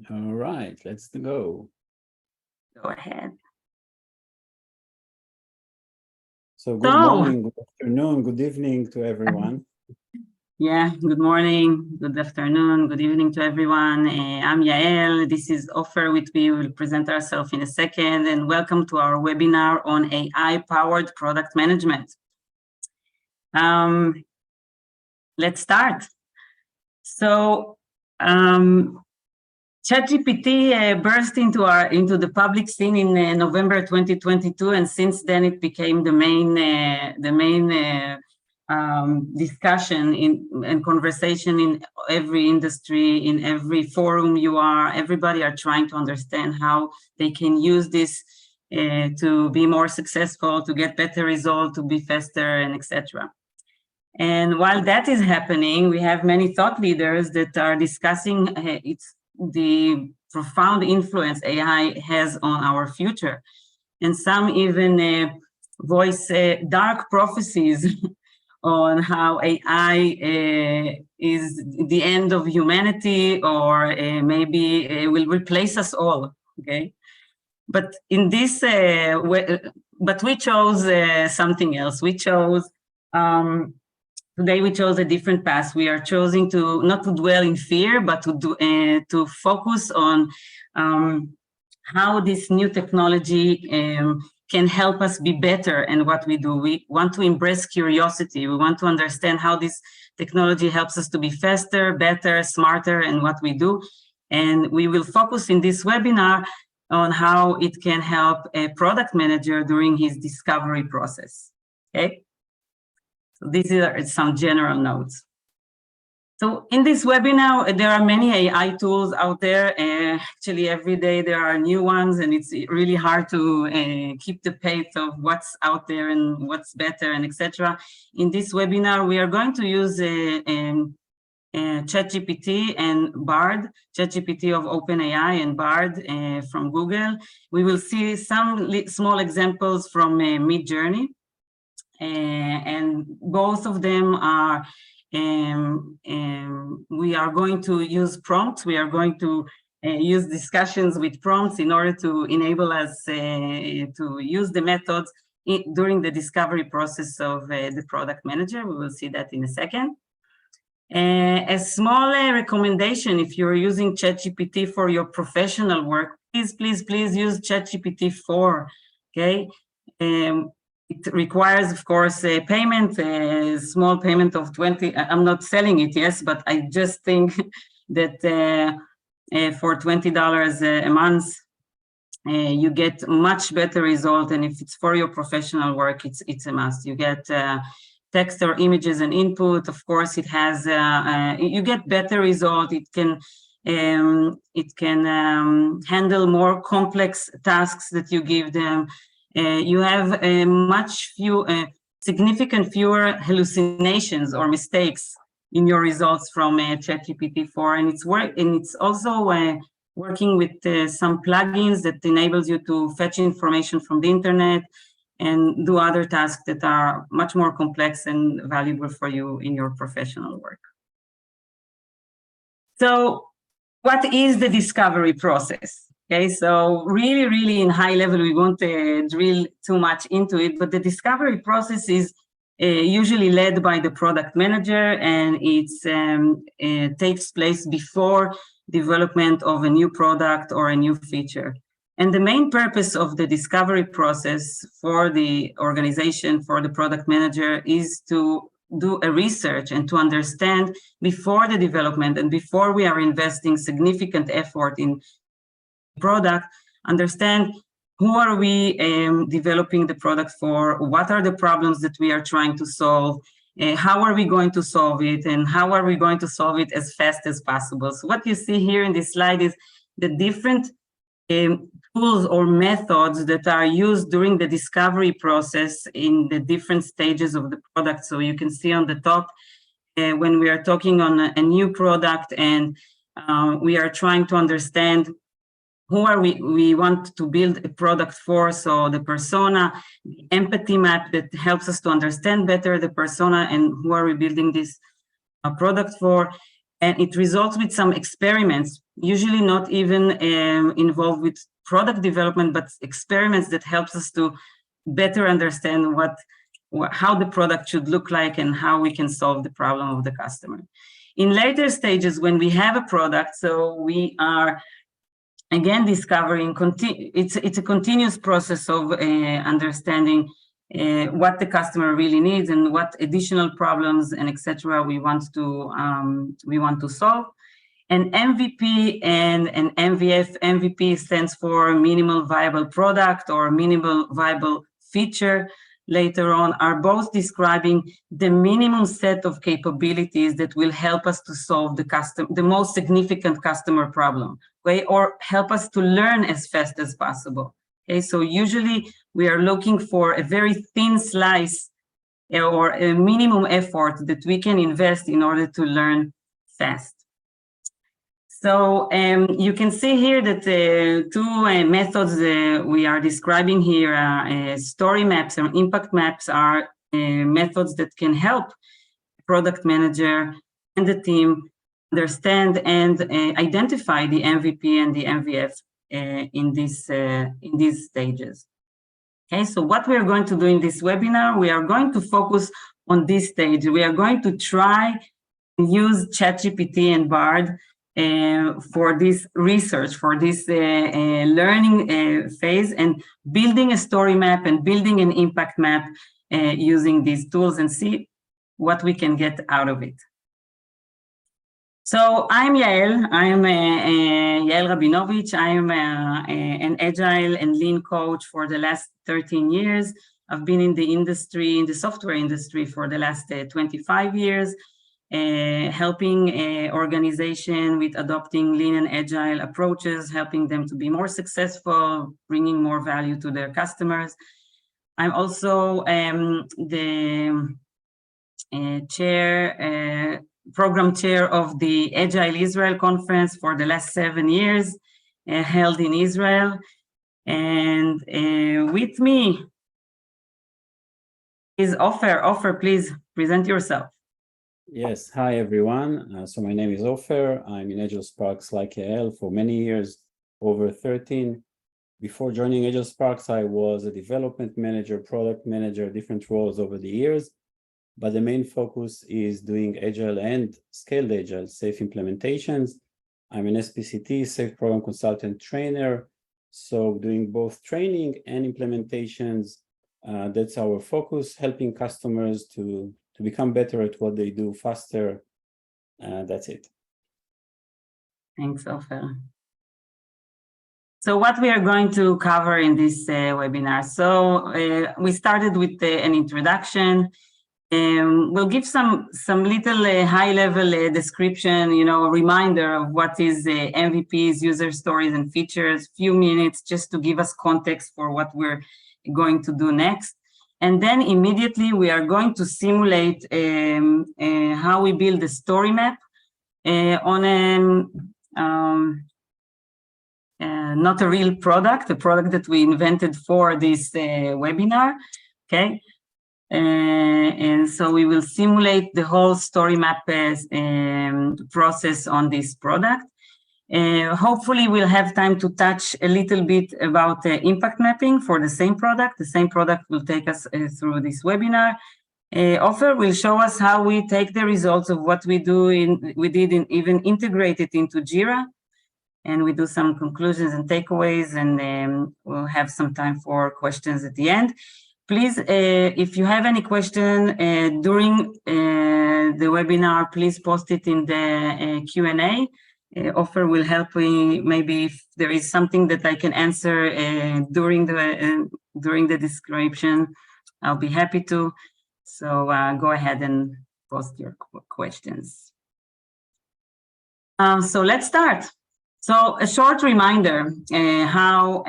All right, let's go. Go ahead. So good morning, good afternoon, good evening to everyone. Yeah, good morning, good afternoon, good evening to everyone. I'm Yael, this is Ofer with me. We'll present ourselves in a second, and welcome to our webinar on AI-powered product management. Let's start. So, ChatGPT burst into the public scene in November 2022, and since then it became the main discussion and conversation in every industry, in every forum you are. Everybody are trying to understand how they can use this to be more successful, to get better results, to be faster, and etc. And while that is happening, we have many thought leaders that are discussing the profound influence AI has on our future. And some even voice dark prophecies on how AI is the end of humanity, or maybe will replace us all, okay? But in this, but we chose something else. We chose, today we chose a different path. We are choosing to not to dwell in fear, but to focus on how this new technology can help us be better in what we do. We want to embrace curiosity. We want to understand how this technology helps us to be faster, better, smarter in what we do. And we will focus in this webinar on how it can help a product manager during his discovery process, okay? So these are some general notes. So in this webinar, there are many AI tools out there. Actually, every day there are new ones, and it's really hard to keep the pace of what's out there and what's better and etc. In this webinar, we are going to use ChatGPT and Bard, ChatGPT of OpenAI and Bard from Google. We will see some small examples from Midjourney, and both of them are, we are going to use prompts. We are going to use discussions with prompts in order to enable us to use the methods during the discovery process of the product manager. We will see that in a second. A small recommendation: if you're using ChatGPT for your professional work, please use ChatGPT 4, okay? It requires, of course, a payment, a small payment of 20. I'm not selling it, yes, but I just think that for $20 a month, you get much better result. And if it's for your professional work, it's a must. You get text or images and input. Of course, it has, you get better result. It can handle more complex tasks that you give them. You have significant fewer hallucinations or mistakes in your results from ChatGPT 4, and it's also working with some plugins that enables you to fetch information from the internet and do other tasks that are much more complex and valuable for you in your professional work. So, what is the discovery process? Okay, so really in high level, we won't drill too much into it, but the discovery process is usually led by the product manager, and it takes place before development of a new product or a new feature. And the main purpose of the discovery process for the organization, for the product manager, is to do a research and to understand before the development and before we are investing significant effort in product, understand who are we developing the product for, what are the problems that we are trying to solve, how are we going to solve it, and how are we going to solve it as fast as possible. So what you see here in this slide is the different tools or methods that are used during the discovery process in the different stages of the product. So you can see on the top, when we are talking on a new product and we are trying to understand who are we want to build a product for, so the persona, the empathy map that helps us to understand better the persona and who are we building this product for. And it results with some experiments, usually not even involved with product development, but experiments that helps us to better understand how the product should look like and how we can solve the problem of the customer. In later stages, when we have a product, so we are again discovering, it's a continuous process of understanding what the customer really needs and what additional problems and etc. we want to solve. And MVP and an MVF. MVP stands for minimal viable product or minimal viable feature. Later on, are both describing the minimum set of capabilities that will help us to solve the most significant customer problem, okay, or help us to learn as fast as possible. Okay, so usually we are looking for a very thin slice or a minimum effort that we can invest in order to learn fast. So you can see here that two methods we are describing here, story maps and impact maps, are methods that can help the product manager and the team understand and identify the MVP and the MVF in these stages. Okay, so what we are going to do in this webinar, we are going to focus on this stage. We are going to try and use ChatGPT and Bard for this research, for this learning phase, and building a story map and building an impact map using these tools, and see what we can get out of it. So I'm Yael. I'm Yael Rabinovich. I'm an Agile and Lean coach for the last 13 years. I've been in the industry, in the software industry, for the last 25 years. Helping organization with adopting lean and agile approaches, helping them to be more successful, bringing more value to their customers. I'm also the program chair of the Agile Israel conference for the last 7 years, held in Israel. And with me is Ofer. Ofer, please present yourself. Yes, hi everyone. So my name is Ofer. I'm in Agile Sparks like Yael for many years, over 13. Before joining Agile Sparks, I was a development manager, product manager, different roles over the years. But the main focus is doing Agile and scaled Agile, safe implementations. I'm an SPCT, safe program consultant trainer. So doing both training and implementations, that's our focus, helping customers to become better at what they do faster. That's it. Thanks, Ofer. So what we are going to cover in this webinar. So we started with an introduction. We'll give some little high-level description, a reminder of what is MVPs, user stories and features, few minutes just to give us context for what we're going to do next. And then immediately we are going to simulate how we build a story map on not a real product, a product that we invented for this webinar, okay? And so we will simulate the whole story map process on this product. Hopefully we'll have time to touch a little bit about impact mapping for the same product. The same product will take us through this webinar. Ofer will show us how we take the results of what we did and even integrate it into Jira. And we do some conclusions and takeaways, and we'll have some time for questions at the end. Please, if you have any question during the webinar, please post it in the Q&A. Ofer will help me, maybe if there is something that I can answer during the description, I'll be happy to. So go ahead and post your questions. So let's start. So a short reminder how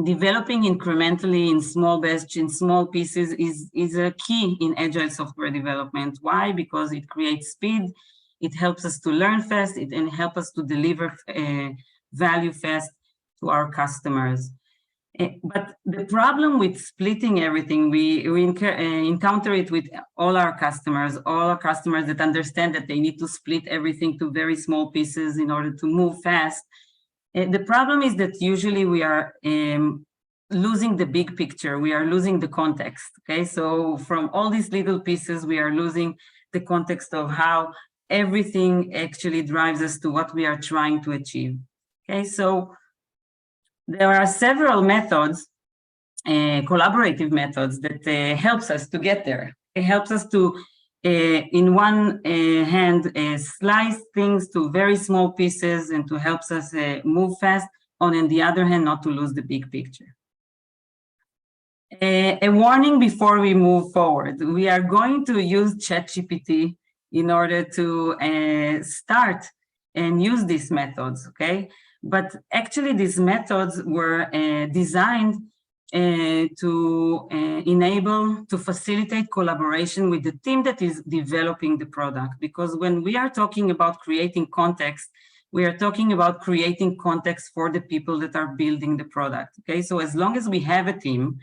developing incrementally in small batch, in small pieces is a key in agile software development. Why? Because it creates speed. It helps us to learn fast, and helps us to deliver value fast to our customers. But the problem with splitting everything, we encounter it with all our customers that understand that they need to split everything to very small pieces in order to move fast. The problem is that usually we are losing the big picture. We are losing the context, okay? So from all these little pieces, we are losing the context of how everything actually drives us to what we are trying to achieve, okay? So there are several methods, collaborative methods that helps us to get there. It helps us to, in one hand, slice things to very small pieces and to helps us move fast. On the other hand, not to lose the big picture. A warning before we move forward. We are going to use ChatGPT in order to start and use these methods, okay? But actually, these methods were designed to facilitate collaboration with the team that is developing the product. Because when we are talking about creating context, we are talking about creating context for the people that are building the product, okay? So as long as we have a team,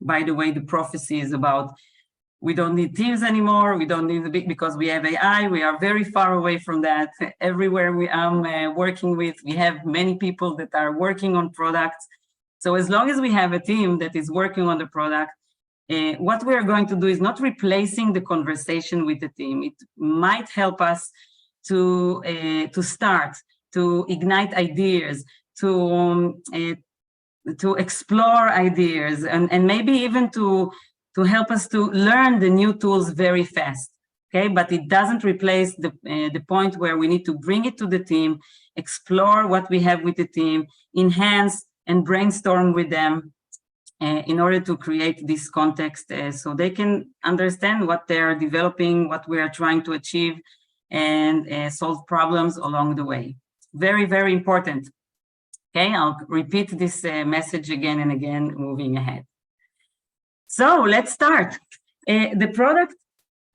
by the way, the prophecy is about we don't need teams anymore. We don't need the big, because we have AI. We are very far away from that. Everywhere we am working with, we have many people that are working on products. So as long as we have a team that is working on the product, what we are going to do is not replacing the conversation with the team. It might help us to start, to ignite ideas, to explore ideas, and maybe even to help us to learn the new tools very fast, okay? But it doesn't replace the point where we need to bring it to the team, explore what we have with the team, enhance and brainstorm with them in order to create this context so they can understand what they are developing, what we are trying to achieve, and solve problems along the way. Very, very important. Okay, I'll repeat this message again and again, moving ahead. So let's start. The product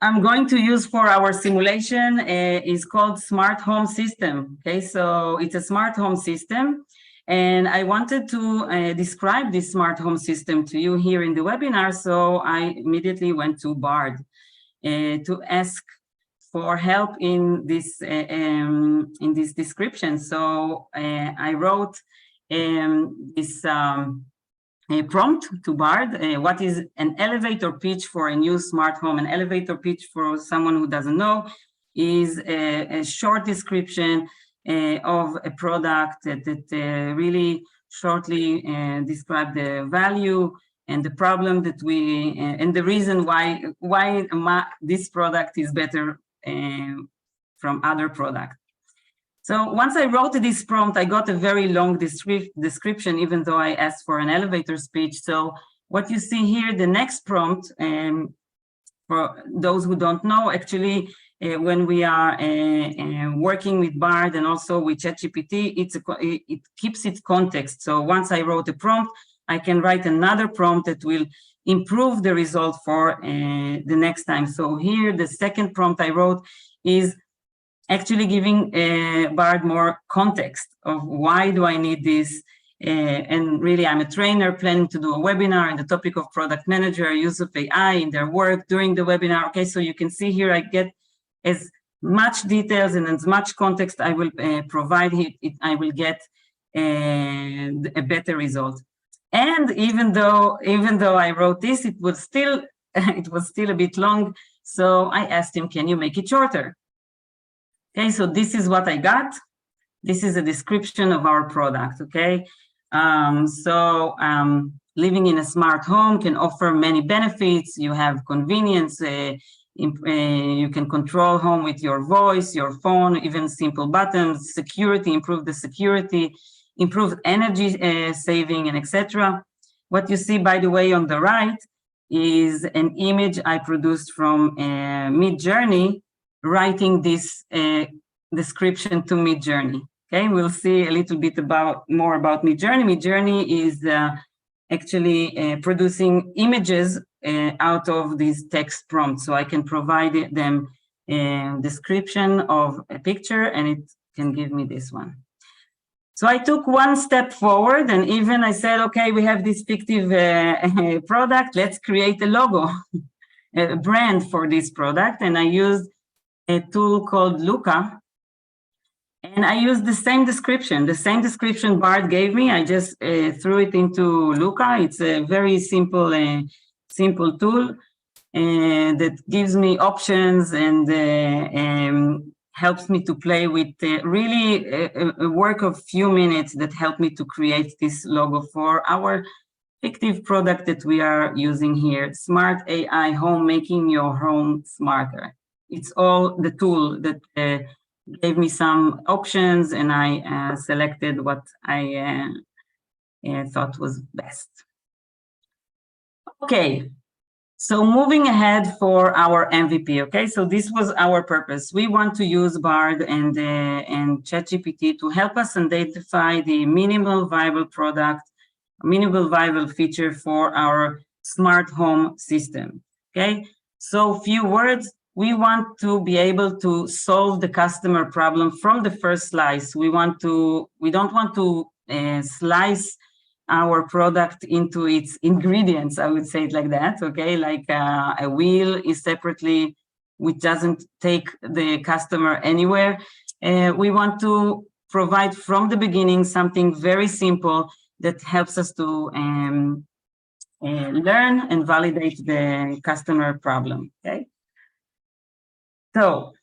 I'm going to use for our simulation is called Smart Home System. Okay, so it's a smart home system. And I wanted to describe this smart home system to you here in the webinar. So I immediately went to Bard to ask for help in this description. So I wrote this a prompt to Bard. What is an elevator pitch for a new smart home? An elevator pitch, for someone who doesn't know, is a short description of a product that really shortly describe the value and the problem that we and the reason why this product is better from other products. So once I wrote this prompt, I got a very long description, even though I asked for an elevator speech. So what you see here, the next prompt, for those who don't know, actually, when we are working with Bard and also with ChatGPT, it keeps its context. So once I wrote a prompt, I can write another prompt that will improve the result for the next time. So here, the second prompt I wrote is actually giving Bard more context of why do I need this. And really, I'm a trainer planning to do a webinar on the topic of product manager, use of AI in their work during the webinar. Okay, so you can see here, I get as much details and as much context I will provide it, I will get a better result. And even though I wrote this, it was still a bit long. So I asked him, can you make it shorter? Okay, so this is what I got. This is a description of our product, okay? Living in a smart home can offer many benefits. You have convenience, you can control home with your voice, your phone, even simple buttons, security, improve the security, improve energy saving, and etc. What you see, by the way, on the right is an image I produced from Midjourney, writing this description to Midjourney. Okay, we'll see a little bit more about Midjourney. Midjourney is actually producing images out of these text prompts. So I can provide them a description of a picture, and it can give me this one. So I took one step forward, and even I said, okay, we have this fictive product, let's create a logo, a brand for this product. And I used a tool called Luca. And I used the same description Bart gave me. I just threw it into Luca. It's a very simple tool that gives me options and helps me to play with really a work of few minutes that helped me to create this logo for our fictive product that we are using here, Smart AI Home, making your home smarter. It's all the tool that gave me some options, and I selected what I thought was best. Okay, so moving ahead for our MVP, okay? So this was our purpose. We want to use Bard and ChatGPT to help us identify the minimal viable product, minimal viable feature for our smart home system, okay? So few words, we want to be able to solve the customer problem from the first slice. We don't want to slice our product into its ingredients, I would say it like that, okay? Like a wheel is separately, which doesn't take the customer anywhere. We want to provide from the beginning something very simple that helps us to learn and validate the customer problem, okay? So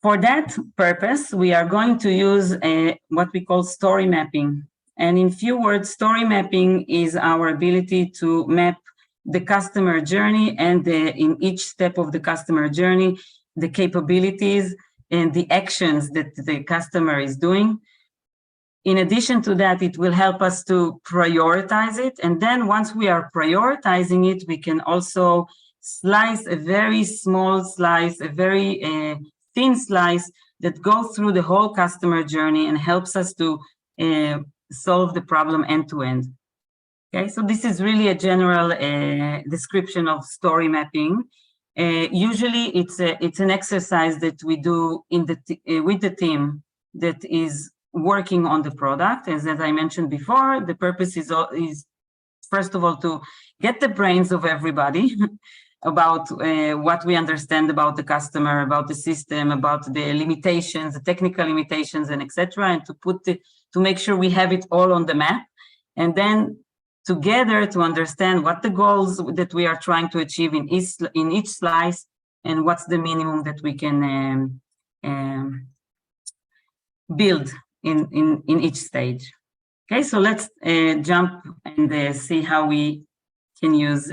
for that purpose, we are going to use what we call story mapping. And in few words, story mapping is our ability to map the customer journey and in each step of the customer journey, the capabilities and the actions that the customer is doing. In addition to that, it will help us to prioritize it. And then once we are prioritizing it, we can also slice a very small slice, a very thin slice that goes through the whole customer journey and helps us to solve the problem end to end. Okay, so this is really a general description of story mapping. Usually it's an exercise that we do with the team that is working on the product. As I mentioned before, the purpose is first of all to get the brains of everybody about what we understand about the customer, about the system, about the limitations, the technical limitations, and etc., and to make sure we have it all on the map, and then together to understand what the goals that we are trying to achieve in each slice, and what's the minimum that we can build in each stage. Okay, so let's jump and see how we can use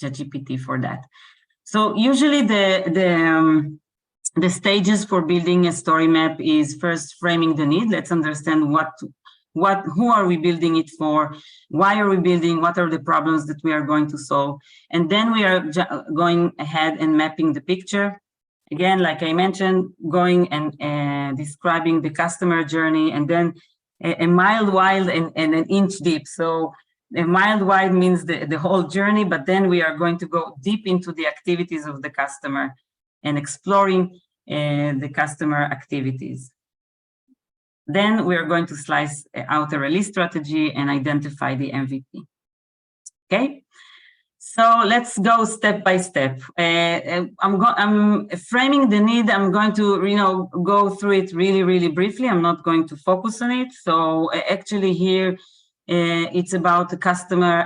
ChatGPT for that. So usually the stages for building a story map is first framing the need. Let's understand who are we building it for, why are we building, what are the problems that we are going to solve, and then we are going ahead and mapping the picture. Again, like I mentioned, going and describing the customer journey, and then a mile wide and an inch deep. So a mile wide means the whole journey, but then we are going to go deep into the activities of the customer and exploring the customer activities. Then we are going to slice out a release strategy and identify the MVP. Okay, so let's go step by step. I'm framing the need. I'm going to go through it really briefly. I'm not going to focus on it. So actually here it's about the customer.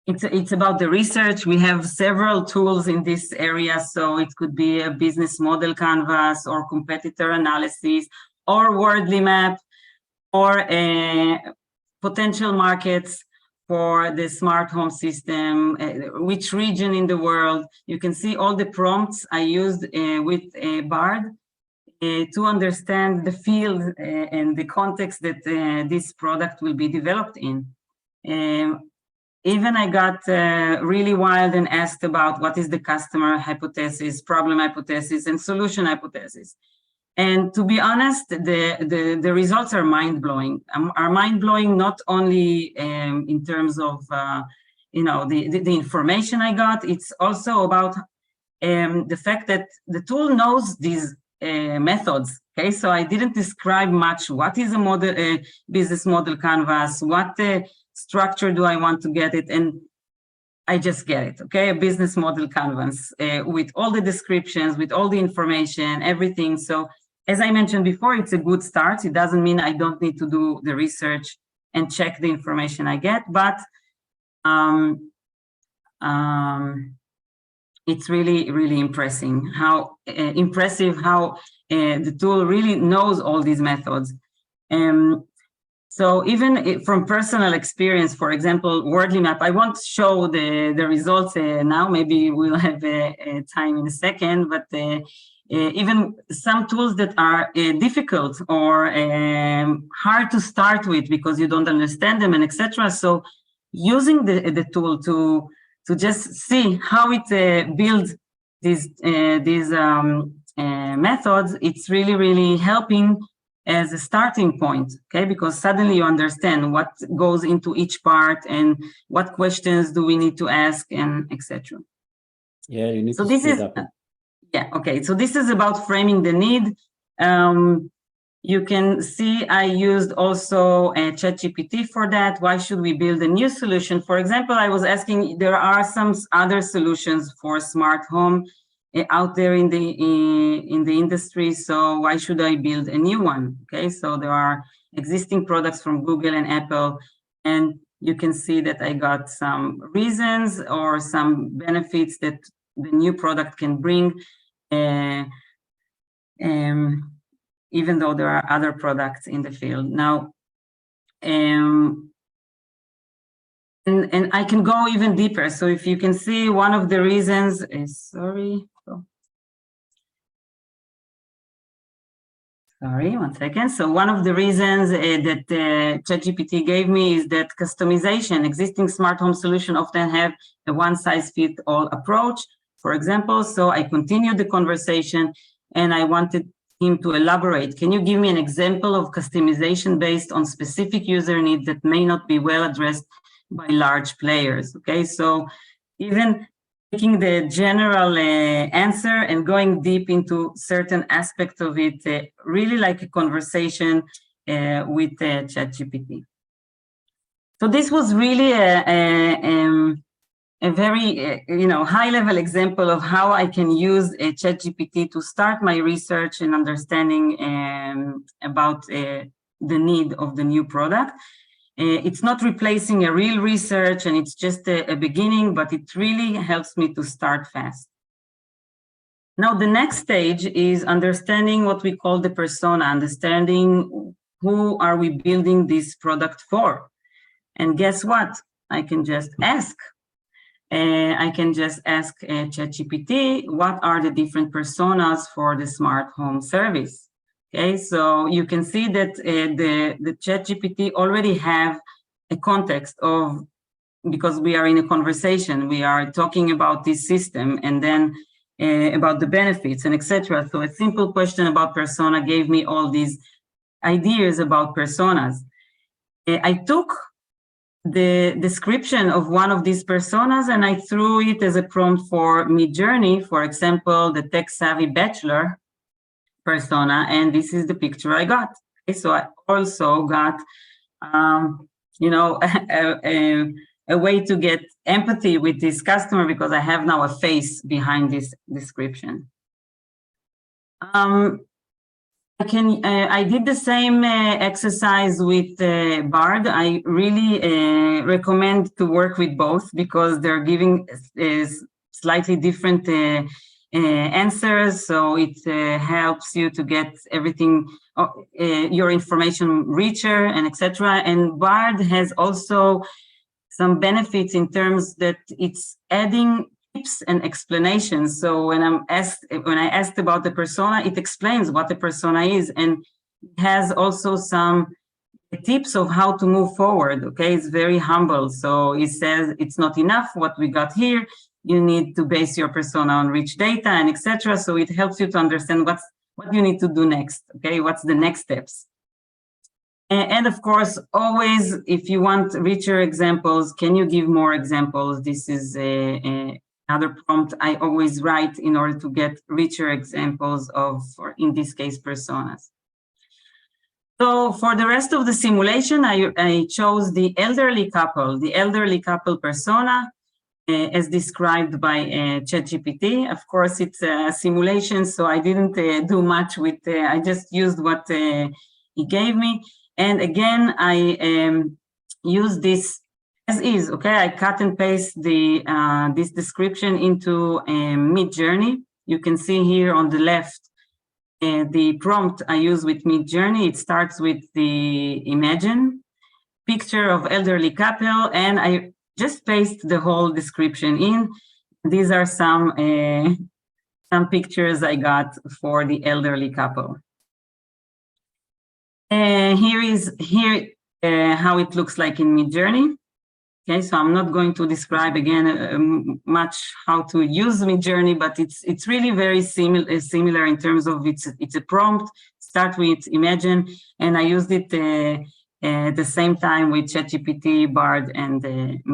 It's about the research. We have several tools in this area. So it could be a business model canvas or competitor analysis or Wordly map or potential markets for the smart home system, which region in the world. You can see all the prompts I used with Bard to understand the field and the context that this product will be developed in. Even I got really wild and asked about what is the customer hypothesis, problem hypothesis, and solution hypothesis. And to be honest, the results are mind-blowing. Are mind-blowing not only in terms of the information I got. It's also about the fact that the tool knows these methods. Okay, so I didn't describe much. What is a model, business model canvas? What structure do I want to get it? And I just get it. Okay, a business model canvas with all the descriptions, with all the information, everything. So as I mentioned before, it's a good start. It doesn't mean I don't need to do the research and check the information I get, but it's really, really impressive how the tool really knows all these methods. So even from personal experience, for example, Wordly Map, I won't show the results now, maybe we'll have time in a second, but even some tools that are difficult or hard to start with because you don't understand them and etc. So using the tool to just see how it builds these methods, it's really, really helping as a starting point, okay? Because suddenly you understand what goes into each part and what questions do we need to ask and etc. Yeah, you need so to this speed is up. Yeah, okay. So this is about framing the need. You can see I used also ChatGPT for that. Why should we build a new solution? For example, I was asking, there are some other solutions for smart home out there in the industry. So why should I build a new one? Okay, so there are existing products from Google and Apple, and you can see that I got some reasons or some benefits that the new product can bring. Even though there are other products in the field. Now, and I can go even deeper. So if you can see, one of the reasons is, sorry, one second. So one of the reasons that ChatGPT gave me is that customization, existing smart home solution often have a one-size-fits-all approach, for example. So I continued the conversation and I wanted him to elaborate. Can you give me an example of customization based on specific user needs that may not be well addressed by large players? Okay, so even taking the general answer and going deep into certain aspects of it, really like a conversation with ChatGPT. So this was really a very high-level example of how I can use ChatGPT to start my research and understanding about the need of the new product. It's not replacing a real research, and it's just a beginning, but it really helps me to start fast. Now, the next stage is understanding what we call the persona, understanding who are we building this product for. And guess what? I can just ask. ChatGPT, what are the different personas for the smart home service? Okay, so you can see that the ChatGPT already have a context of, because we are in a conversation, we are talking about this system and then about the benefits and etc. So a simple question about persona gave me all these ideas about personas. I took the description of one of these personas and I threw it as a prompt for Midjourney, for example, the tech-savvy bachelor persona, and this is the picture I got. Okay, so I also got, a way to get empathy with this customer because I have now a face behind this description. I did the same exercise with Bard. I really recommend to work with both because they're giving slightly different answers. So it helps you to get everything, your information richer and etc. And Bard has also some benefits in terms that it's adding tips and explanations. So when I asked about the persona, it explains what the persona is, and it has also some tips of how to move forward. Okay, it's very humble. So it says it's not enough what we got here. You need to base your persona on rich data and etc. So it helps you to understand what you need to do next. Okay, what's the next steps? And of course, always, if you want richer examples, can you give more examples? This is Another prompt I always write in order to get richer examples of, or in this case, personas. So for the rest of the simulation, I chose the elderly couple persona, as described by ChatGPT. Of course, it's a simulation, so I didn't do much with, I just used what he gave me. And again, I used this as is, okay? I cut and paste this description into Midjourney. You can see here on the left, the prompt I use with Midjourney. It starts with the imagine picture of elderly couple, and I just paste the whole description in. These are some pictures I got for the elderly couple. Here how it looks like in Midjourney. Okay, so I'm not going to describe again much how to use Midjourney, but it's really very similar in terms of it's a prompt. Start with imagine, and I used it at the same time with ChatGPT, Bard, and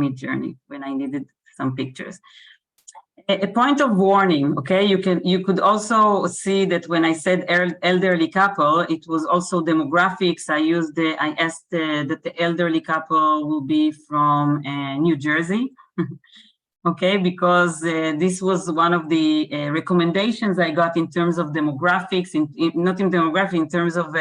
Midjourney when I needed some pictures. A point of warning, okay? You could also see that when I said elderly couple, it was also demographics. I asked that the elderly couple will be from New Jersey, okay? Because this was one of the recommendations I got in terms of demographics, not in demographics, in terms of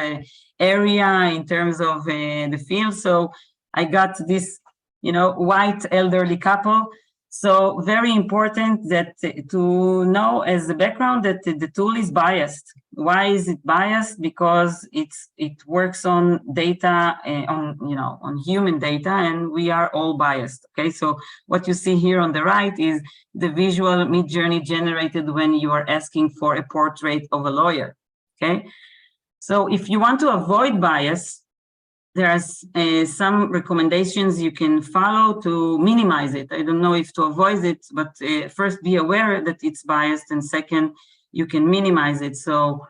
area, in terms of the field. So I got this, white elderly couple. So very important that to know as the background that the tool is biased. Why is it biased? Because it works on data, on human data, and we are all biased. Okay, so what you see here on the right is the visual Midjourney generated when you are asking for a portrait of a lawyer. Okay, so if you want to avoid bias, there are some recommendations you can follow to minimize it. I don't know if to avoid it, but first be aware that it's biased, and second, you can minimize it. So,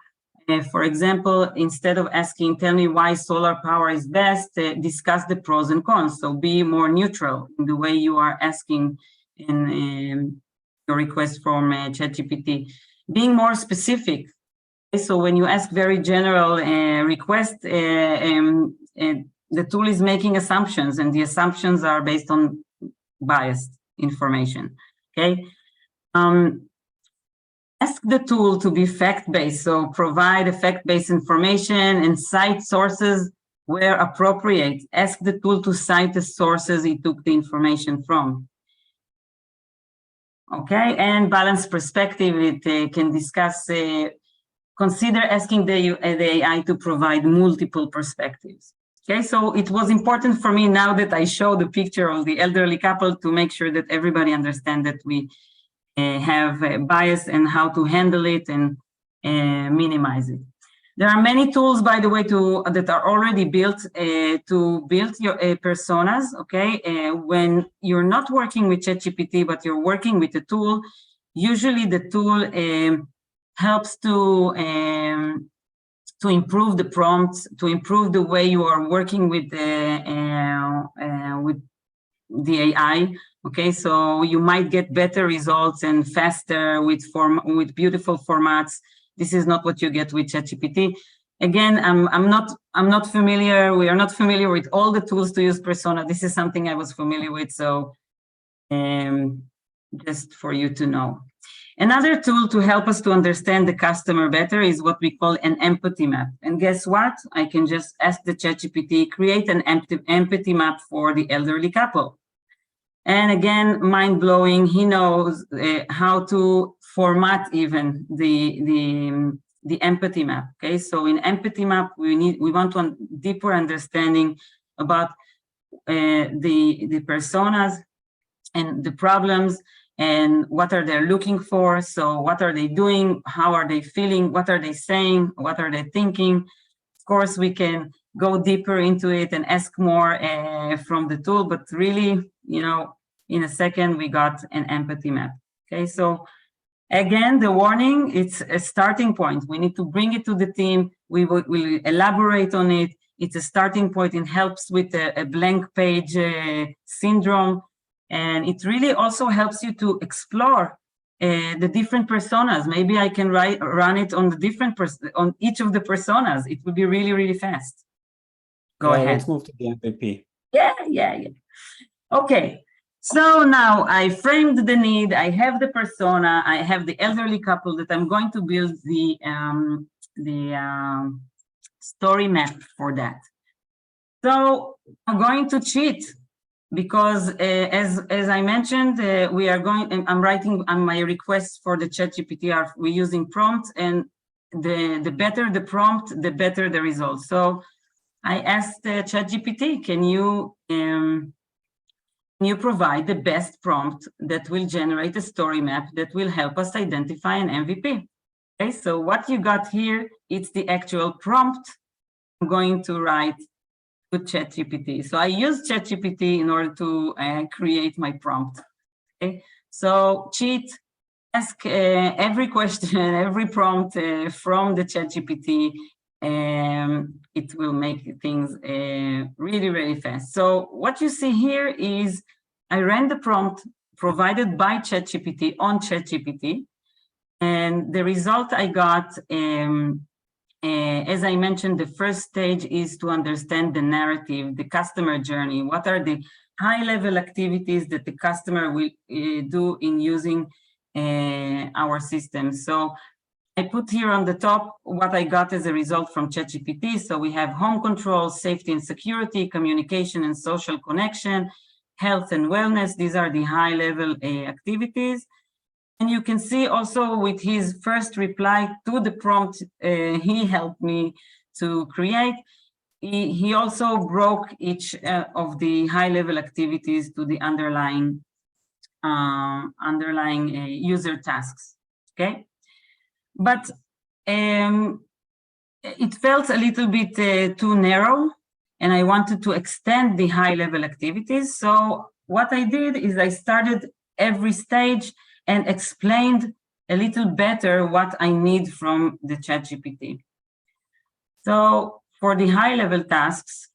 for example, instead of asking, tell me why solar power is best, discuss the pros and cons. So be more neutral in the way you are asking in your request from ChatGPT. Being more specific. So when you ask very general request, the tool is making assumptions, and the assumptions are based on biased information. Okay. Ask the tool to be fact-based, so provide fact-based information and cite sources where appropriate. Ask the tool to cite the sources it took the information from. Okay, and balanced perspective, it can discuss. Consider asking the AI to provide multiple perspectives. Okay, so it was important for me now that I show the picture of the elderly couple to make sure that everybody understands that we have bias and how to handle it and minimize it. There are many tools, by the way, that are already built to build your personas. Okay, when you're not working with ChatGPT, but you're working with a tool, usually the tool helps to improve the prompts, to improve the way you are working with the AI. Okay, so you might get better results and faster with beautiful formats. This is not what you get with ChatGPT. Again, I'm not familiar. We are not familiar with all the tools to use persona. This is something I was familiar with, so just for you to know. Another tool to help us to understand the customer better is what we call an empathy map. And guess what? I can just ask the ChatGPT, create an empathy map for the elderly couple. And again, mind-blowing, he knows how to format even the empathy map. Okay, so in empathy map, we want to deeper understanding about the personas and the problems, and what are they looking for. So what are they doing? How are they feeling? What are they saying? What are they thinking? Of course, we can go deeper into it and ask more from the tool, but really, in a second, we got an empathy map. Okay, so again, the warning, it's a starting point. We need to bring it to the team. We'll elaborate on it. It's a starting point. It helps with a blank page syndrome. And it really also helps you to explore the different personas. Maybe I can run it on the different on each of the personas. It would be really, really fast. Go ahead. Let's move to the MVP. Yeah. Okay. So now I framed the need. I have the persona. I have the elderly couple that I'm going to build the story map for that. So I'm going to cheat, because as I mentioned, we are going. I'm writing on my requests for the ChatGPT. We're using prompts, and the better the prompt, the better the results. So I asked ChatGPT, can you provide the best prompt that will generate a story map that will help us identify an MVP? Okay, so what you got here, it's the actual prompt I'm going to write to ChatGPT. So I use ChatGPT in order to create my prompt. Okay, so cheat, ask every question, every prompt from the ChatGPT. It will make things really, really fast. So what you see here is I ran the prompt provided by ChatGPT on ChatGPT, and the result I got, as I mentioned, the first stage is to understand the narrative, the customer journey. What are the high-level activities that the customer will do in using our system? So I put here on the top what I got as a result from ChatGPT. So we have home control, safety and security, communication and social connection, health and wellness. These are the high-level activities. And you can see also with his first reply to the prompt he helped me to create, he also broke each of the high-level activities to the underlying user tasks, okay? But it felt a little bit too narrow, and I wanted to extend the high-level activities. So what I did is I started every stage and explained a little better what I need from the ChatGPT. So for the high-level tasks,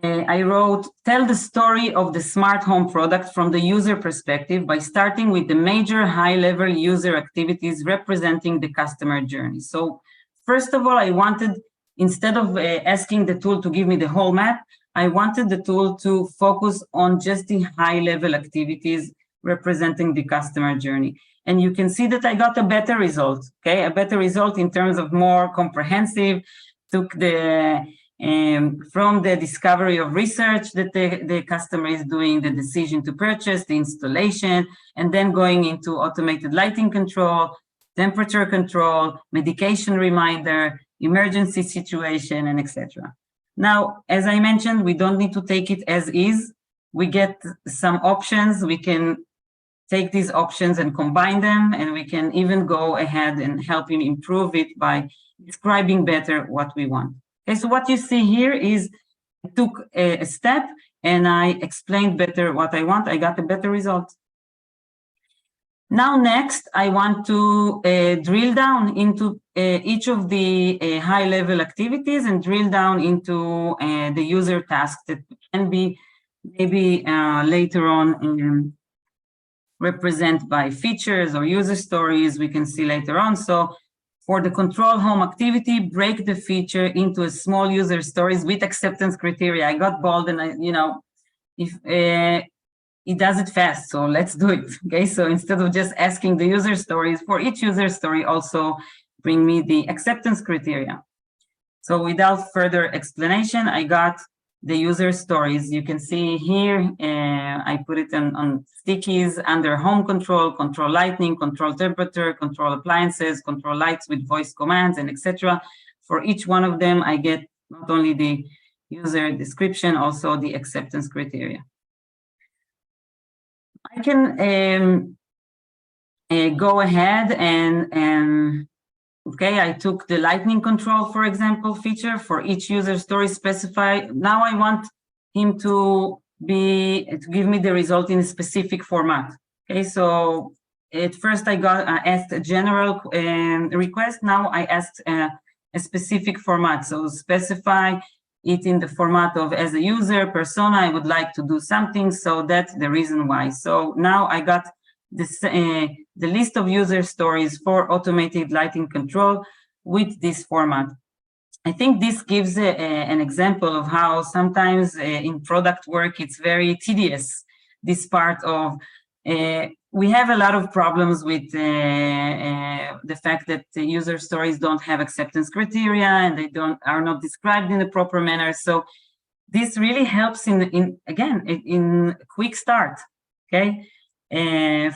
I wrote, tell the story of the smart home product from the user perspective by starting with the major high-level user activities representing the customer journey. So first of all, I wanted, instead of asking the tool to give me the whole map, I wanted the tool to focus on just the high-level activities representing the customer journey. And you can see that I got a better result, okay? A better result in terms of more comprehensive, took the from the discovery of research that the customer is doing, the decision to purchase, the installation, and then going into automated lighting control, temperature control, medication reminder, emergency situation, and etc. Now, as I mentioned, we don't need to take it as is. We get some options. We can take these options and combine them, and we can even go ahead and help him improve it by describing better what we want. Okay, so what you see here is I took a step and I explained better what I want. I got a better result. Now, next, I want to drill down into each of the high-level activities and drill down into the user tasks that can be maybe later on represented by features or user stories. We can see later on. So for the control home activity, break the feature into a small user stories with acceptance criteria. I got bold, and if it does it fast, so let's do it. Okay, so instead of just asking the user stories, for each user story, also bring me the acceptance criteria. So without further explanation, I got the user stories. You can see here, I put it on stickies under home control, control lighting, control temperature, control appliances, control lights with voice commands, and etc. For each one of them, I get not only the user description, also the acceptance criteria. I can go ahead and okay, I took the lightning control, for example, feature for each user story specify. Now I want him to give me the result in a specific format. Okay, so at first I asked a general request. Now I asked a specific format. So specify it in the format of as a user persona, I would like to do something. So that's the reason why. So now I got this, the list of user stories for automated lighting control with this format. I think this gives an example of how sometimes in product work, it's very tedious, this part of, we have a lot of problems with the fact that the user stories don't have acceptance criteria and they are not described in a proper manner. So this really helps in quick start, okay?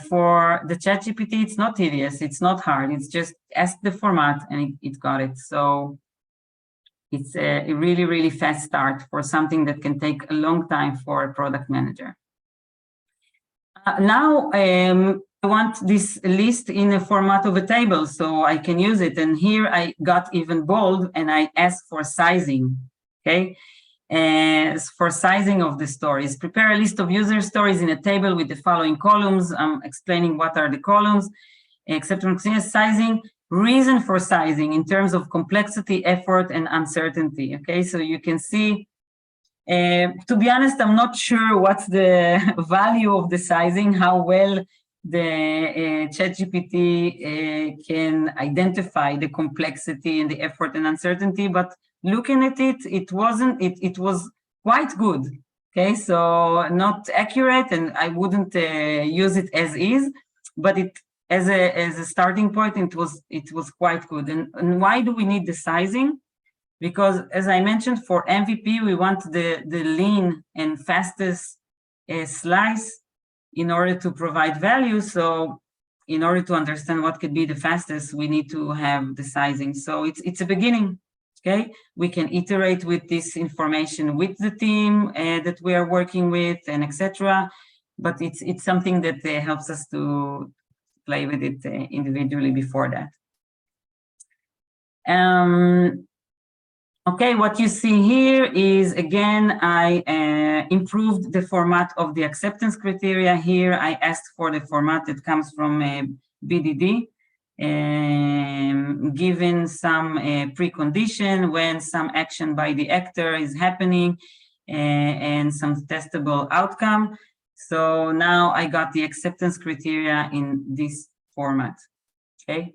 For the ChatGPT, it's not tedious, it's not hard, it's just ask the format and it got it. So it's a really, really fast start for something that can take a long time for a product manager. Now, I want this list in a format of a table so I can use it. And here I got even bold and I asked for sizing, okay? For sizing of the stories. Prepare a list of user stories in a table with the following columns. I'm explaining what are the columns. Acceptance sizing, reason for sizing in terms of complexity, effort, and uncertainty, okay? So you can see, to be honest, I'm not sure what's the value of the sizing, how well the ChatGPT can identify the complexity and the effort and uncertainty, but looking at it, it was quite good, okay? So not accurate, and I wouldn't use it as is, but it, as a starting point, it was quite good. And why do we need the sizing? Because as I mentioned, for MVP, we want the lean and fastest slice in order to provide value. So in order to understand what could be the fastest, we need to have the sizing. So it's a beginning, okay? We can iterate with this information with the team that we are working with and etc. But it's something that helps us to play with it individually before that. Okay, what you see here is, again, I improved the format of the acceptance criteria. Here, I asked for the format that comes from BDD, given some precondition when some action by the actor is happening and some testable outcome. So now I got the acceptance criteria in this format, okay?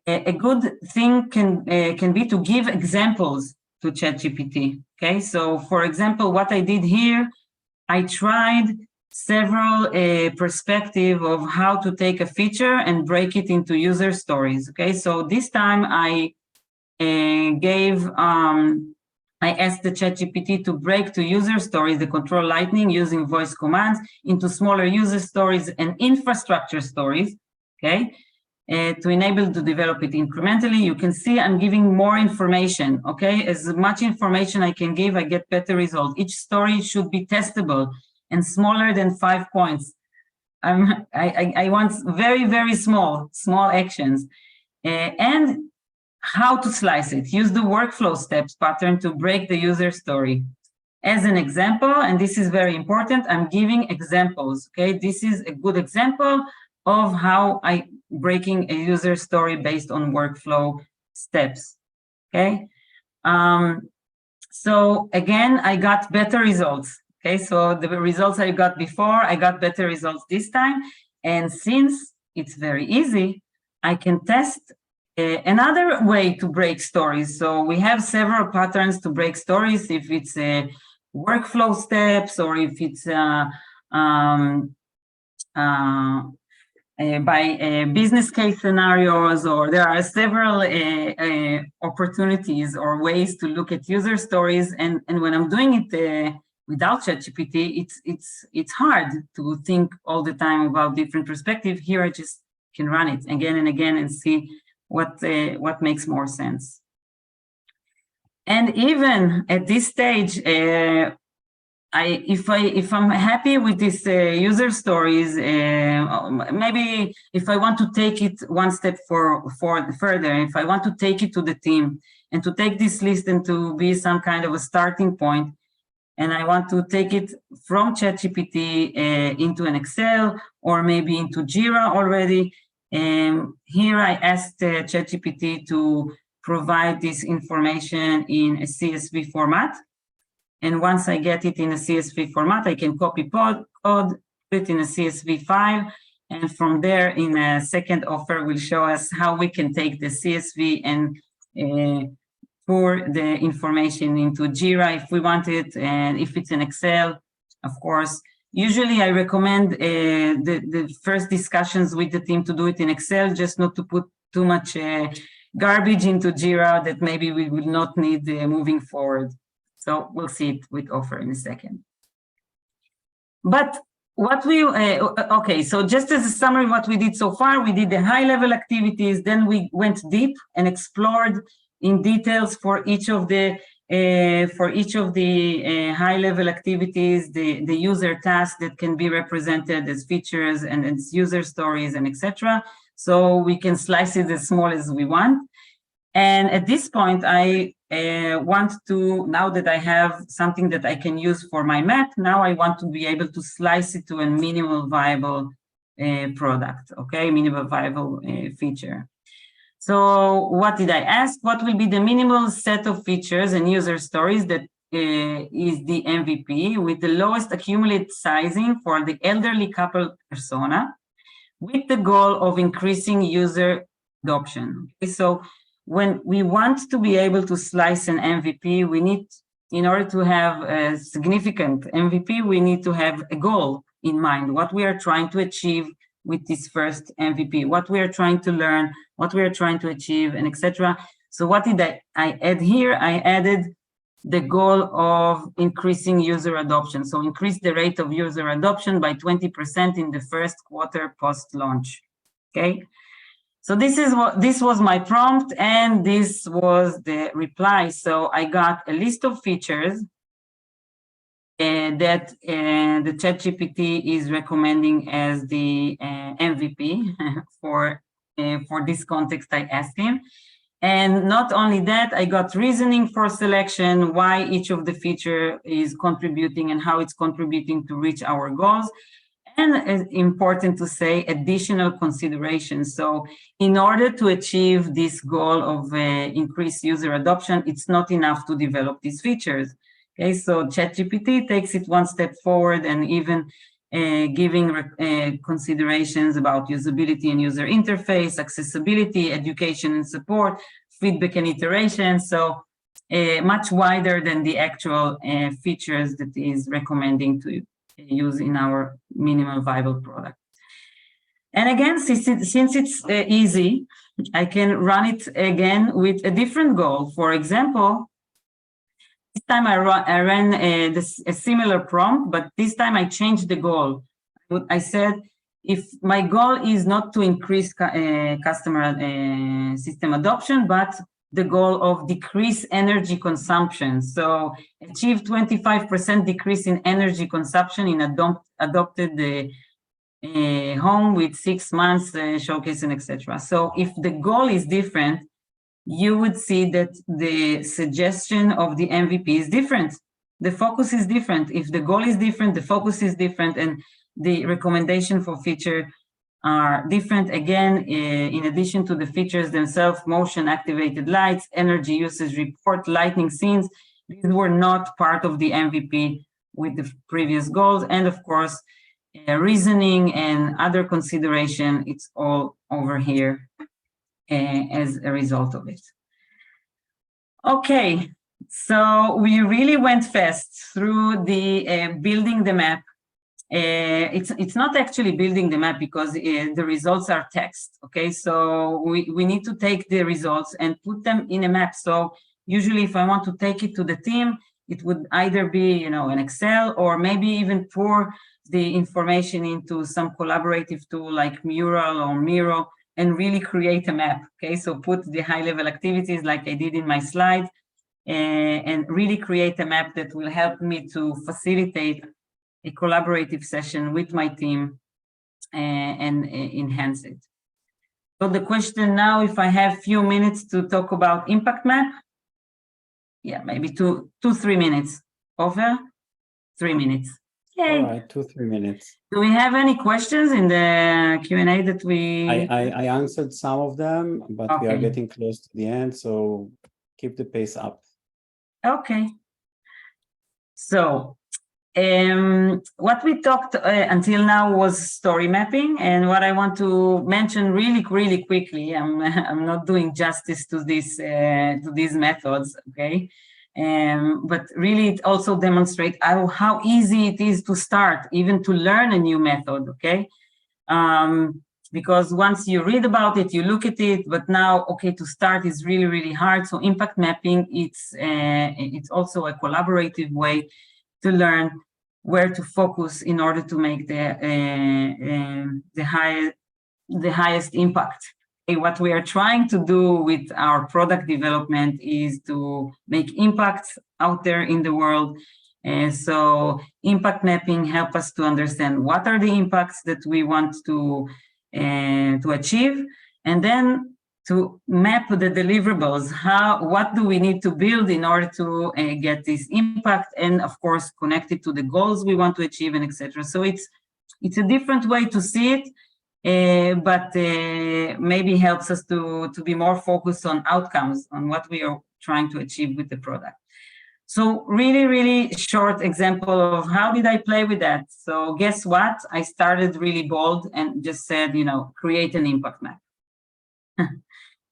A good thing can be to give examples to ChatGPT, okay? So for example, what I did here, I tried several perspectives of how to take a feature and break it into user stories, okay? So this time I I asked the ChatGPT to break to user stories the control lightning using voice commands into smaller user stories and infrastructure stories, okay? To enable to develop it incrementally. You can see I'm giving more information, okay? As much information I can give, I get better results. Each story should be testable and smaller than 5 points. I want very, very small actions. And how to slice it. Use the workflow steps pattern to break the user story. As an example, and this is very important, I'm giving examples, okay? This is a good example of how I breaking a user story based on workflow steps, okay? So again, I got better results, okay? So the results I got before, I got better results this time. And since it's very easy, I can test another way to break stories. So we have several patterns to break stories, if it's workflow steps or if it's by business case scenarios, or there are several opportunities or ways to look at user stories. And when I'm doing it without ChatGPT, it's hard to think all the time about different perspectives. Here, I just can run it again and again and see what makes more sense. And even at this stage, if I'm happy with these user stories, maybe if I want to take it one step further, if I want to take it to the team and to take this list and to be some kind of a starting point, and I want to take it from ChatGPT into an Excel or maybe into Jira already, here I asked ChatGPT to provide this information in a CSV format. And once I get it in a CSV format, I can copy code, put it in a CSV file. And from there, in a second offer, will show us how we can take the CSV and pour the information into Jira if we want it, and if it's in Excel, of course. Usually I recommend the first discussions with the team to do it in Excel, just not to put too much garbage into Jira that maybe we will not need moving forward. So we'll see it with offer in a second. But what we, okay, so just as a summary, what we did so far, we did the high-level activities, then we went deep and explored in details for each of the high-level activities, the user tasks that can be represented as features and as user stories and etc. So we can slice it as small as we want. And at this point, I want to, now that I have something that I can use for my map, now I want to be able to slice it to a minimal viable product, okay, minimal viable feature. So what did I ask? What will be the minimal set of features and user stories that is the MVP with the lowest accumulated sizing for the elderly couple persona with the goal of increasing user adoption? Okay, so when we want to be able to slice an MVP, we need, in order to have a significant MVP, we need to have a goal in mind, what we are trying to achieve with this first MVP, what we are trying to learn, what we are trying to achieve, and etc. So what did I add here? I added the goal of increasing user adoption. So increase the rate of user adoption by 20% in the first quarter post-launch, okay? So this was my prompt, and this was the reply. So I got a list of features that the ChatGPT is recommending as the MVP for this context I asked him. And not only that, I got reasoning for selection, why each of the feature is contributing and how it's contributing to reach our goals. And it's important to say, additional considerations. So in order to achieve this goal of increased user adoption, it's not enough to develop these features. Okay, so ChatGPT takes it one step forward and even giving considerations about usability and user interface, accessibility, education and support, feedback and iteration. So much wider than the actual features that is recommending to use in our minimal viable product. And again, since it's easy, I can run it again with a different goal. For example, this time I ran a similar prompt, but this time I changed the goal. I said, if my goal is not to increase customer system adoption, but the goal of decrease energy consumption. So achieve 25% decrease in energy consumption in adopted home with 6 months showcase and etc. So if the goal is different, you would see that the suggestion of the MVP is different. The focus is different. If the goal is different, the focus is different, and the recommendation for feature are different. Again, in addition to the features themselves, motion activated lights, energy usage report, lightning scenes, these were not part of the MVP with the previous goals. And of course, reasoning and other consideration, it's all over here as a result of it. Okay, so we really went fast through the building the map. It's not actually building the map because the results are text, okay? So we need to take the results and put them in a map. So usually if I want to take it to the team, it would either be, you know, an Excel, or maybe even pour the information into some collaborative tool like Mural or Miro and really create a map, okay? So put the high-level activities like I did in my slide and really create a map that will help me to facilitate a collaborative session with my team and enhance it. So the question now, if I have few minutes to talk about impact map, yeah, maybe 3 minutes. Over 3 minutes. All right, 2-3 minutes. Do we have any questions in the Q&A that we... I answered some of them, but we are Okay. getting close to the end, so keep the pace up. Okay. So, what we talked until now was story mapping, and what I want to mention really quickly, I'm not doing justice to these methods, okay? But really it also demonstrates how easy it is to start, even to learn a new method, okay? Because once you read about it, you look at it, but now, okay, to start is really hard. So impact mapping, it's also a collaborative way to learn where to focus in order to make the highest impact. What we are trying to do with our product development is to make impact out there in the world. So impact mapping helps us to understand what are the impacts that we want to achieve, and then to map the deliverables. What do we need to build in order to get this impact, and of course connect it to the goals we want to achieve, and etc. So it's a different way to see it, but maybe helps us to be more focused on outcomes, on what we are trying to achieve with the product. So really short example of how did I play with that. So guess what? I started really bold and just said, create an impact map.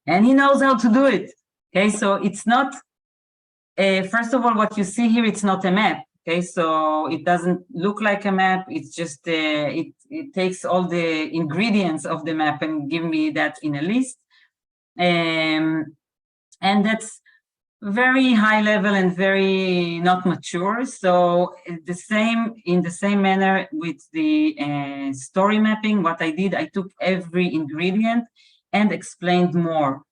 And he knows how to do it. Okay, so it's not, first of all, what you see here, it's not a map. Okay, so it doesn't look like a map. It's just, it takes all the ingredients of the map and give me that in a list. And that's very high level and very not mature. So in the same manner with the story mapping, what I did, I took every ingredient and explained more.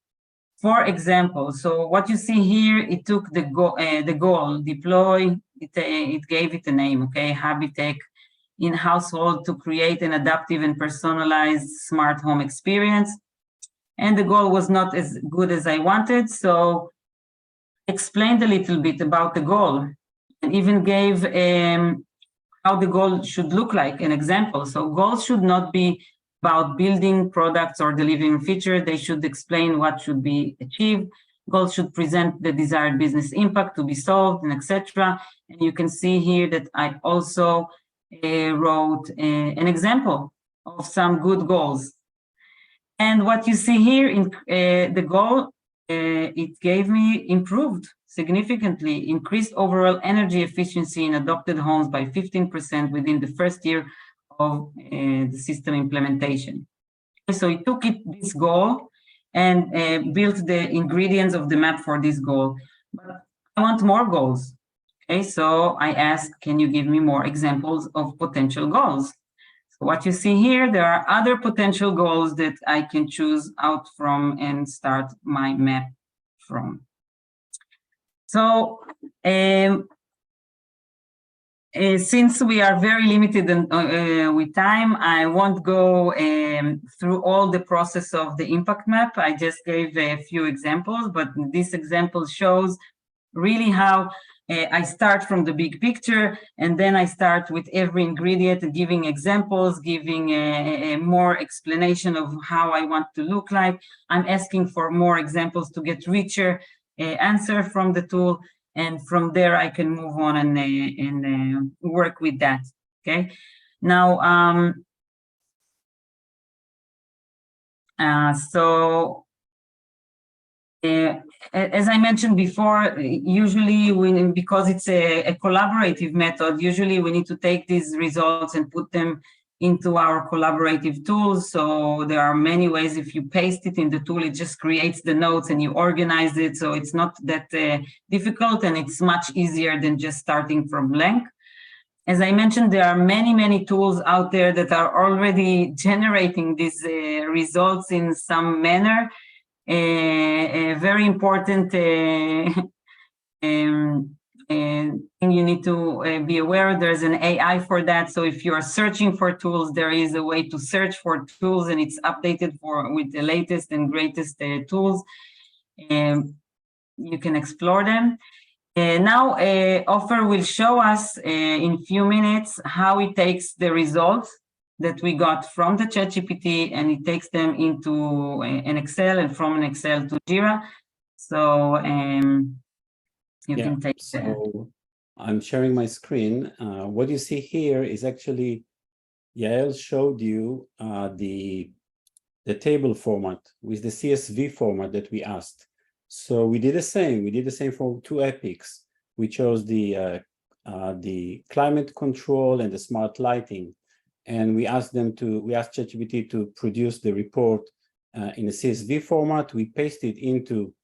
For example, so what you see here, it took the goal, deploy, it gave it a name, okay, Habitech in household to create an adaptive and personalized smart home experience. And the goal was not as good as I wanted, so explained a little bit about the goal and even gave how the goal should look like, an example. So goals should not be about building products or delivering features. They should explain what should be achieved. Goals should present the desired business impact to be solved, and etc. And you can see here that I also wrote an example of some good goals. And what you see here in the goal, it gave me improved significantly, increased overall energy efficiency in adopted homes by 15% within the first year of the system implementation. So it took this goal and built the ingredients of the map for this goal. But I want more goals. Okay, so I asked, can you give me more examples of potential goals? So what you see here, there are other potential goals that I can choose out from and start my map from. So since we are very limited with time, I won't go through all the process of the impact map. I just gave a few examples, but this example shows really how I start from the big picture, and then I start with every ingredient, giving examples, giving a more explanation of how I want to look like. I'm asking for more examples to get richer answer from the tool. And from there, I can move on and work with that, okay? Now, as I mentioned before, usually because it's a collaborative method, usually we need to take these results and put them into our collaborative tools. So there are many ways. If you paste it in the tool, it just creates the notes and you organize it. So it's not that difficult, and it's much easier than just starting from blank. As I mentioned, there are many tools out there that are already generating these results in some manner. A very important thing you need to be aware, there's an AI for that. So if you're searching for tools, there is a way to search for tools, and it's updated with the latest and greatest tools. You can explore them. Now, Ofer will show us in few minutes how he takes the results that we got from the ChatGPT and he takes them into an Excel and from an Excel to Jira. So you can take so I'm sharing my screen. What you see here is actually, Yael showed you the table format with the CSV format that we asked. So we did the same. We did the same for two epics. We chose the climate control and the smart lighting, and we asked ChatGPT to produce the report in a CSV format. We pasted into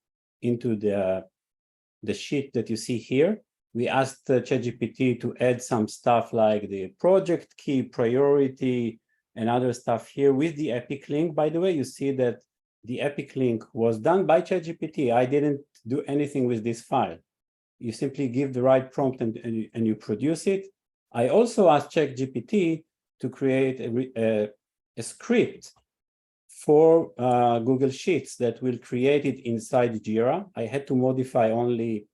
the sheet that you see here. We asked ChatGPT to add some stuff like the project key, priority, and other stuff here with the epic link. By the way, you see that the epic link was done by ChatGPT. I didn't do anything with this file. You simply give the right prompt and you produce it. I also asked ChatGPT to create a script for Google Sheets that will create it inside Jira. I had to modify only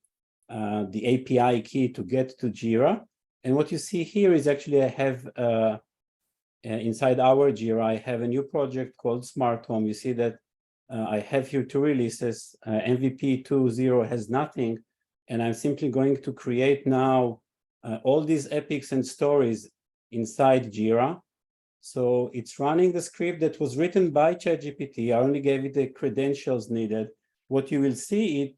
the API key to get to Jira. And what you see here is actually I have inside our Jira, I have a new project called Smart Home. You see that I have here two releases. MVP 2.0 has nothing. And I'm simply going to create now all these epics and stories inside Jira. So it's running the script that was written by ChatGPT. I only gave it the credentials needed. What you will see,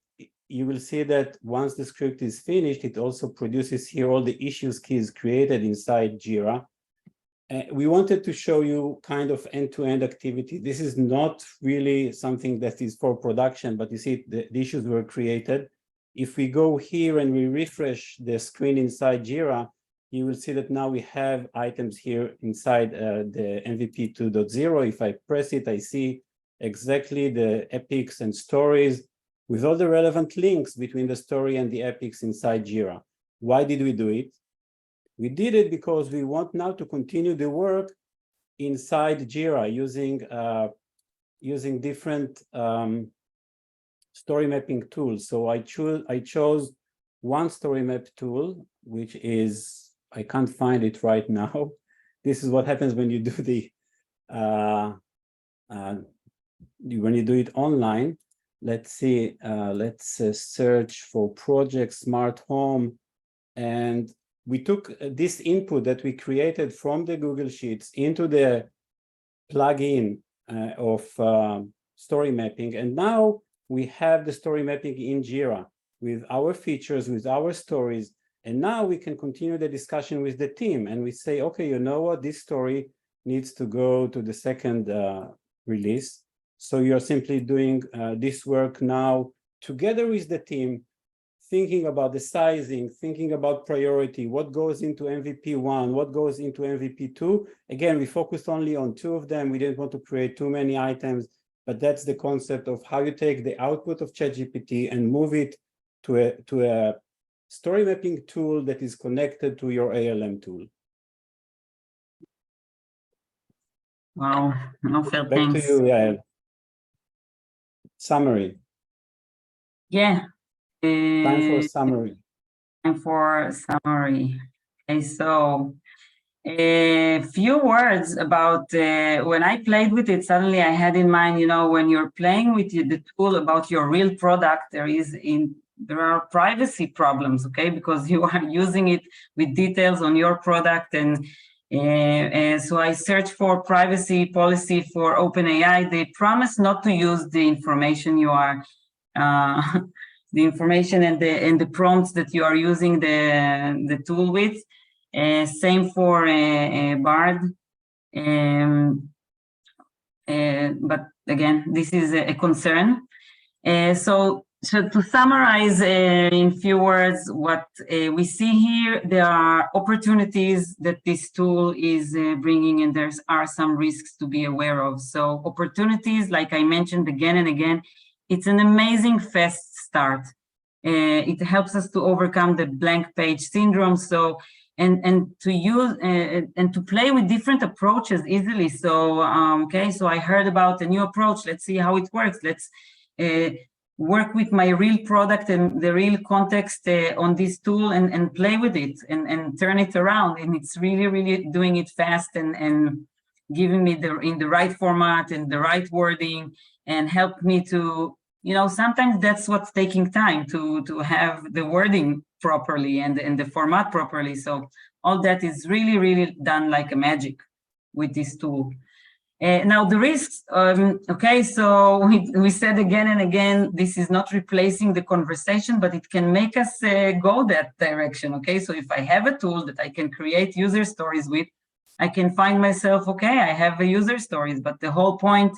you will see that once the script is finished, it also produces here all the issues keys created inside Jira. We wanted to show you kind of end-to-end activity. This is not really something that is for production, but you see the issues were created. If we go here and we refresh the screen inside Jira, you will see that now we have items here inside the MVP 2.0. If I press it, I see exactly the epics and stories with all the relevant links between the story and the epics inside Jira. Why did we do it? We did it because we want now to continue the work inside Jira using different story mapping tools. So I chose one story map tool, which is, I can't find it right now. This is what happens when you do the when you do it online. Let's see. Let's search for project Smart Home, and we took this input that we created from the Google Sheets into the plugin of story mapping, and now we have the story mapping in Jira with our features, with our stories. And now we can continue the discussion with the team. And we say, okay, you know what? This story needs to go to the second release. So you're simply doing this work now together with the team, thinking about the sizing, thinking about priority, what goes into MVP 1, what goes into MVP 2. Again, we focused only on two of them. We didn't want to create too many items. But that's the concept of how you take the output of ChatGPT and move it to a story mapping tool that is connected to your ALM tool. Wow, Ofer, Back thanks. to you, Yael. Summary. Yeah. Time for a summary. Time for summary. Okay, so a few words about when I played with it, suddenly I had in mind, you know, when you're playing with the tool about your real product, there are privacy problems, okay, because you are using it with details on your product. And so I searched for privacy policy for OpenAI. They promise not to use the information you are, the information and the prompts that you are using the tool with. Same for Bard. But again, this is a concern. So to summarize in few words, what we see here, there are opportunities that this tool is bringing, and there are some risks to be aware of. So opportunities, like I mentioned again and again, it's an amazing fast start. It helps us to overcome the blank page syndrome. So and to use and to play with different approaches easily. So okay, so I heard about a new approach. Let's see how it works. Let's work with my real product and the real context on this tool and play with it and turn it around. And it's really doing it fast and giving me in the right format and the right wording, and help me to, sometimes that's what's taking time to have the wording properly and the format properly. So all that is really done like a magic with this tool. Now the risks, okay, so we said again and again, this is not replacing the conversation, but it can make us go that direction, okay? So if I have a tool that I can create user stories with, I can find myself, okay, I have a user stories, but the whole point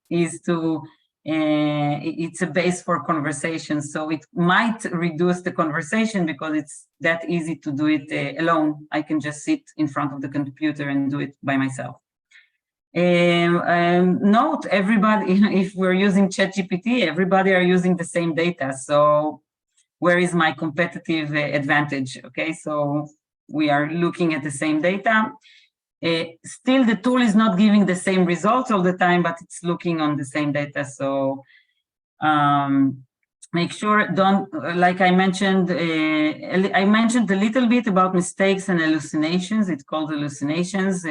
is to, it's a base for conversations. So it might reduce the conversation because it's that easy to do it alone. I can just sit in front of the computer and do it by myself. Note, everybody, if we're using ChatGPT, everybody are using the same data. So where is my competitive advantage? Okay, so we are looking at the same data. Still, the tool is not giving the same results all the time, but it's looking on the same data. So make sure, don't, like I mentioned a little bit about mistakes and hallucinations. It's called hallucinations.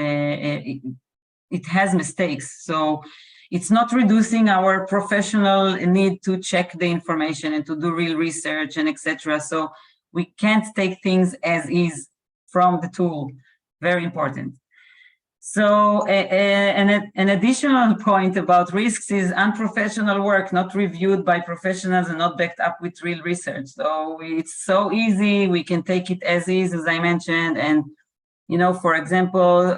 It has mistakes, so it's not reducing our professional need to check the information and to do real research and etc. So we can't take things as is from the tool. Very important. So an additional point about risks is unprofessional work not reviewed by professionals and not backed up with real research. So it's so easy, we can take it as is, as I mentioned, and for example,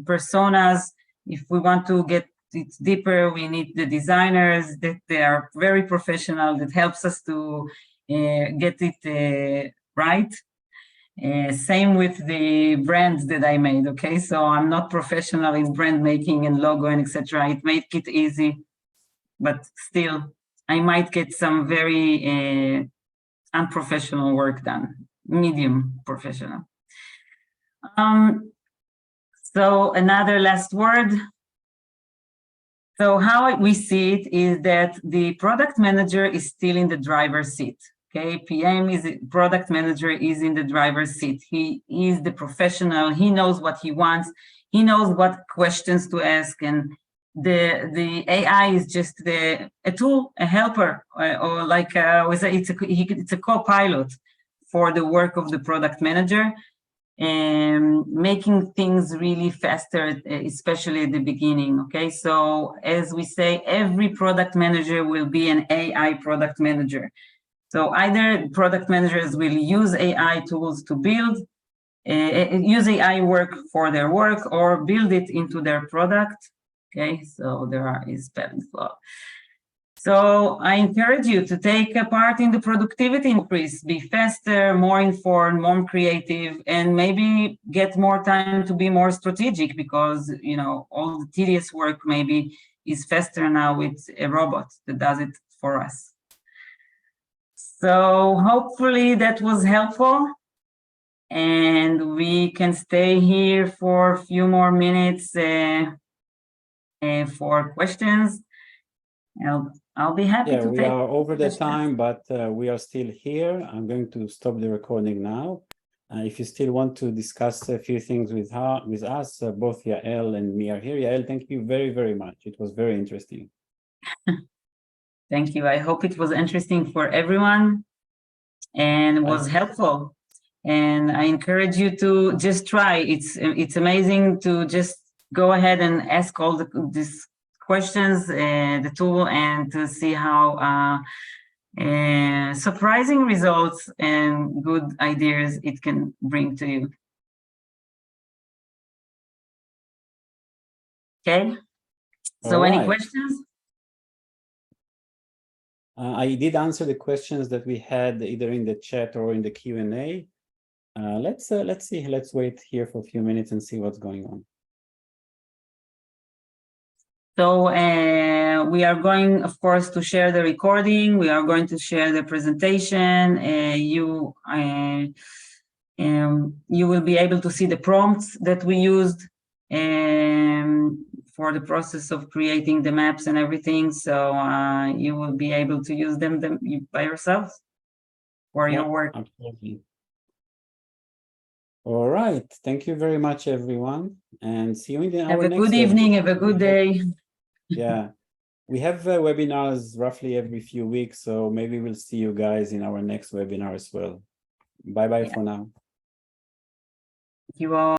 personas. If we want to get it deeper, we need the designers that they are very professional, that helps us to get it right. Same with the brands that I made, okay? So I'm not professional in brand making and logo and etc. It make it easy, but still, I might get some very unprofessional work done, medium professional. So another last word. So how we see it is that the product manager is still in the driver's seat. Okay, PM product manager is in the driver's seat. He is the professional. He knows what he wants. He knows what questions to ask, and the AI is just a tool, a helper, or like it's a co-pilot for the work of the product manager. And making things really faster, especially at the beginning, okay? So as we say, every product manager will be an AI product manager. So either product managers will use AI tools to build, use AI work for their work, or build it into their product, okay? So there is spelling flaw. So I encourage you to take a part in the productivity increase, be faster, more informed, more creative, and maybe get more time to be more strategic because, all the tedious work maybe is faster now with a robot that does it for us. So hopefully that was helpful, and we can stay here for a few more minutes for questions. I'll be happy to take. Yeah, we are over the time, but we are still here. I'm going to stop the recording now. If you still want to discuss a few things with us, both Yael and me are here. Yael, thank you very much. It was very interesting. Thank you. I hope it was interesting for everyone and was helpful. And I encourage you to just try. It's amazing to just go ahead and ask all these questions, the tool, and to see how surprising results and good ideas it can bring to you. Okay, so any questions? I did answer the questions that we had either in the chat or in the Q&A. Let's see. Let's wait here for a few minutes and see what's going on. So we are going, of course, to share the recording. We are going to share the presentation. You will be able to see the prompts that we used. for the process of creating the maps and everything. So you will be able to use them by yourself for your work. Absolutely. All right. Thank you very much, everyone. And see you in our Have a next good evening. Have a good day. Yeah. We have webinars roughly every few weeks, so maybe we'll see you guys in our next webinar as well. Bye-bye for now. You all.